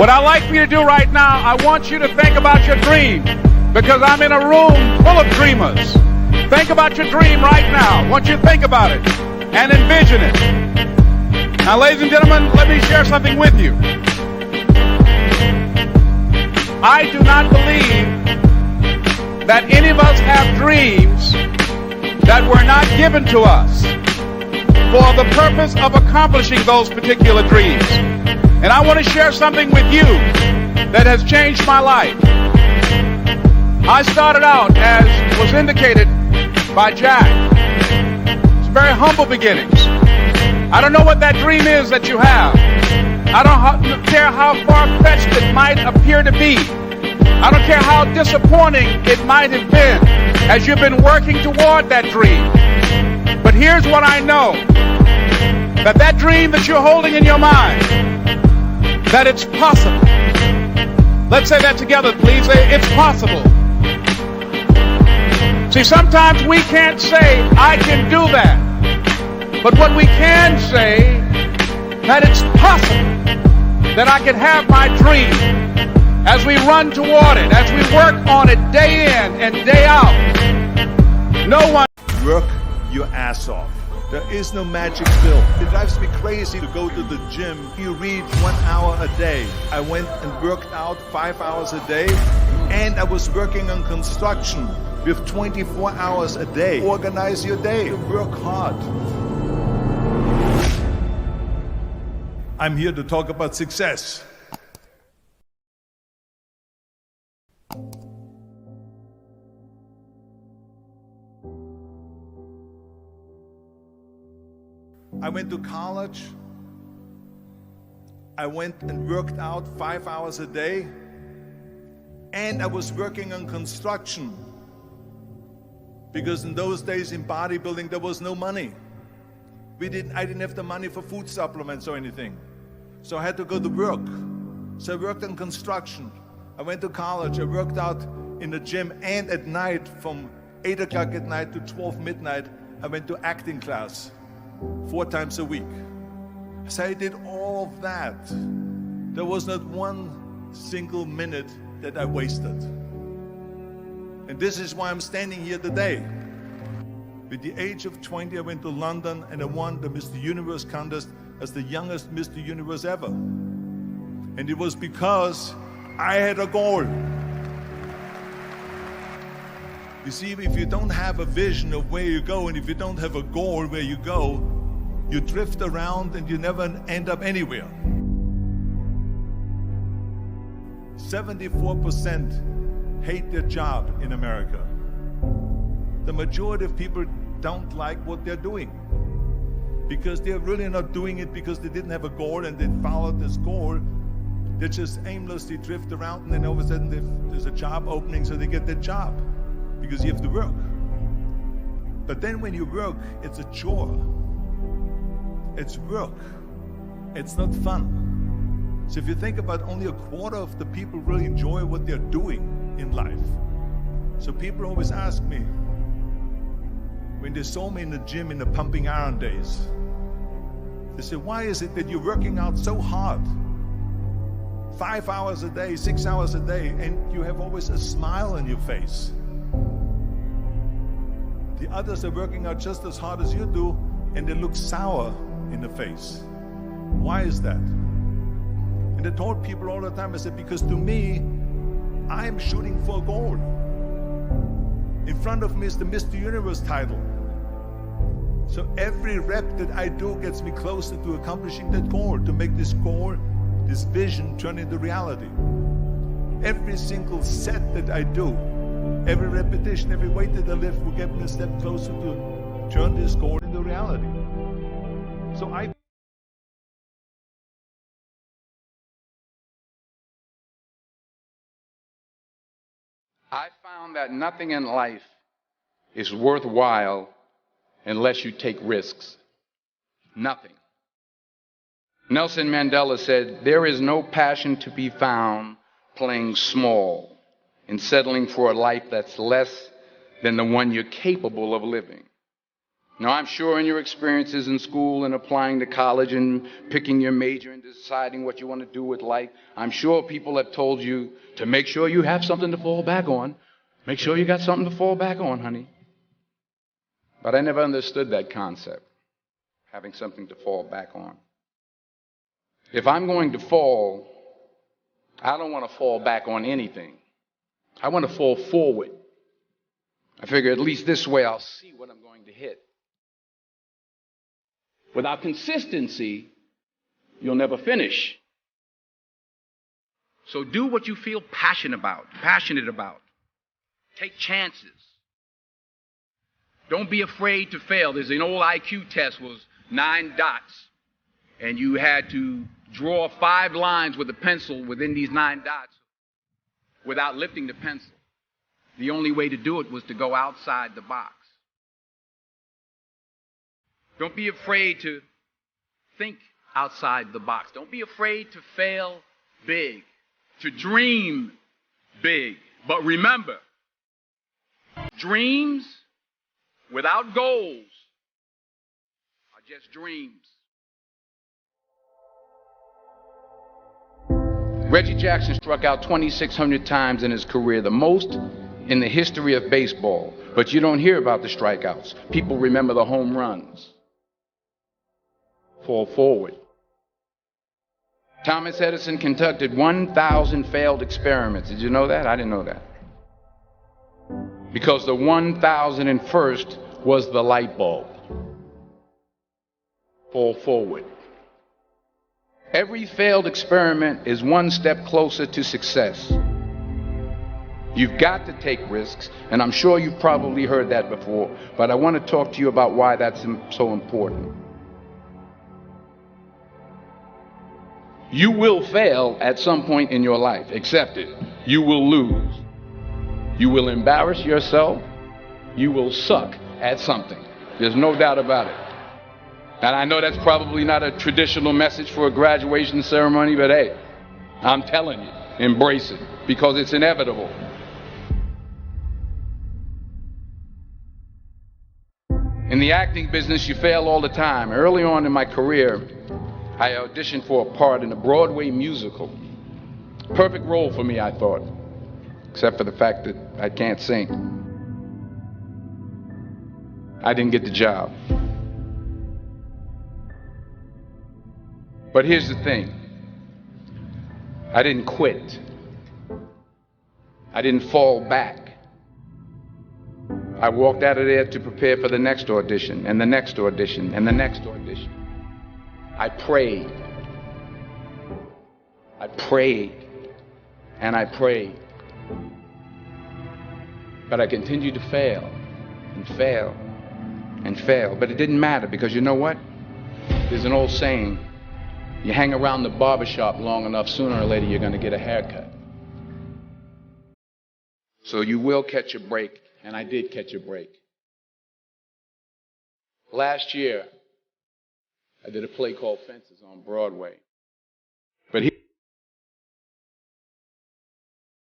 What I'd like for you to do right now, I want you to think about your dream, because I'm in a room full of dreamers. Think about your dream right now. I want you to think about it and envision it. Now, ladies and gentlemen, let me share something with you. I do not believe that any of us have dreams that were not given to us for the purpose of accomplishing those particular dreams. And I want to share something with you that has changed my life. I started out, as was indicated by Jack, it's very humble beginnings. I don't know what that dream is that you have. I don't care how far-fetched it might appear to be. I don't care how disappointing it might have been as you've been working toward that dream. But here's what I know, that that dream that you're holding in your mind, that it's possible. Let's say that together, please. It's possible. See, sometimes we can't say, I can do that. But what we can say, that it's possible that I can have my dream as we run toward it, as we work on it day in and day out. No one... Work your ass off. There is no magic pill. It drives me crazy to go to the gym. You read 1 hour a day. I went and worked out 5 hours a day, and I was working on construction with 24 hours a day. Organize your day. Work hard. I'm here to talk about success. I went to college. I went and worked out 5 hours a day, and I was working on construction, because in those days in bodybuilding there was no money. I didn't have the money for food supplements or anything, so I had to go to work. So I worked on construction. I went to college. I worked out in the gym, and at night from 8 o'clock at night to 12 midnight I went to acting class 4 times a week. So I did all of that. There was not one single minute that I wasted. And this is why I'm standing here today. At the age of 20, I went to London and I won the Mr. Universe contest as the youngest Mr. Universe ever. And it was because I had a goal. You see, if you don't have a vision of where you go, and if you don't have a goal where you go, you drift around and you never end up anywhere. 74% hate their job in America. The majority of people don't like what they're doing because they're really not doing it because they didn't have a goal and they followed this goal. They just aimlessly drift around, and then all of a sudden there's a job opening, so they get that job because you have to work. But then when you work, it's a chore. It's work. It's not fun. So if you think about, only a quarter of the people really enjoy what they're doing in life. So people always ask me, when they saw me in the gym in the pumping iron days, they say, why is it that you're working out so hard? 5 hours a day, 6 hours a day, and you have always a smile on your face. The others are working out just as hard as you do, and they look sour in the face. Why is that? And I told people all the time, I said, because to me, I'm shooting for a goal. In front of me is the Mr. Universe title. So every rep that I do gets me closer to accomplishing that goal, to make this goal, this vision, turn into reality. Every single set that I do, every repetition, every weight that I lift will get me a step closer to turn this goal into reality. So I found that nothing in life is worthwhile unless you take risks. Nothing. Nelson Mandela said, there is no passion to be found playing small and settling for a life that's less than the one you're capable of living. Now, I'm sure in your experiences in school and applying to college and picking your major and deciding what you want to do with life, I'm sure people have told you to make sure you have something to fall back on. Make sure you got something to fall back on, honey. But I never understood that concept, having something to fall back on. If I'm going to fall, I don't want to fall back on anything. I want to fall forward. I figure at least this way I'll see what I'm going to hit. Without consistency, you'll never finish. So do what you feel passionate about. Take chances. Don't be afraid to fail. There's an old IQ test, was 9 dots. And you had to draw 5 lines with a pencil within these 9 dots without lifting the pencil. The only way to do it was to go outside the box. Don't be afraid to think outside the box. Don't be afraid to fail big, to dream big. But remember, dreams without goals are just dreams. Reggie Jackson struck out 2,600 times in his career, the most in the history of baseball. But you don't hear about the strikeouts. People remember the home runs. Fall forward. Thomas Edison conducted 1,000 failed experiments. Did you know that? I didn't know that. Because the 1,001st was the light bulb. Fall forward. Every failed experiment is one step closer to success. You've got to take risks, and I'm sure you've probably heard that before, but I want to talk to you about why that's so important. You will fail at some point in your life. Accept it. You will lose. You will embarrass yourself. You will suck at something. There's no doubt about it. And I know that's probably not a traditional message for a graduation ceremony, but hey, I'm telling you, embrace it, because it's inevitable. In the acting business, you fail all the time. Early on in my career, I auditioned for a part in a Broadway musical. Perfect role for me, I thought, except for the fact that I can't sing. I didn't get the job. But here's the thing. I didn't quit. I didn't fall back. I walked out of there to prepare for the next audition, and the next audition, and the next audition. I prayed. I prayed. And I prayed. But I continued to fail, and fail, and fail. But it didn't matter, because you know what? There's an old saying, you hang around the barbershop long enough, sooner or later you're going to get a haircut. So you will catch a break, and I did catch a break. Last year, I did a play called Fences on Broadway.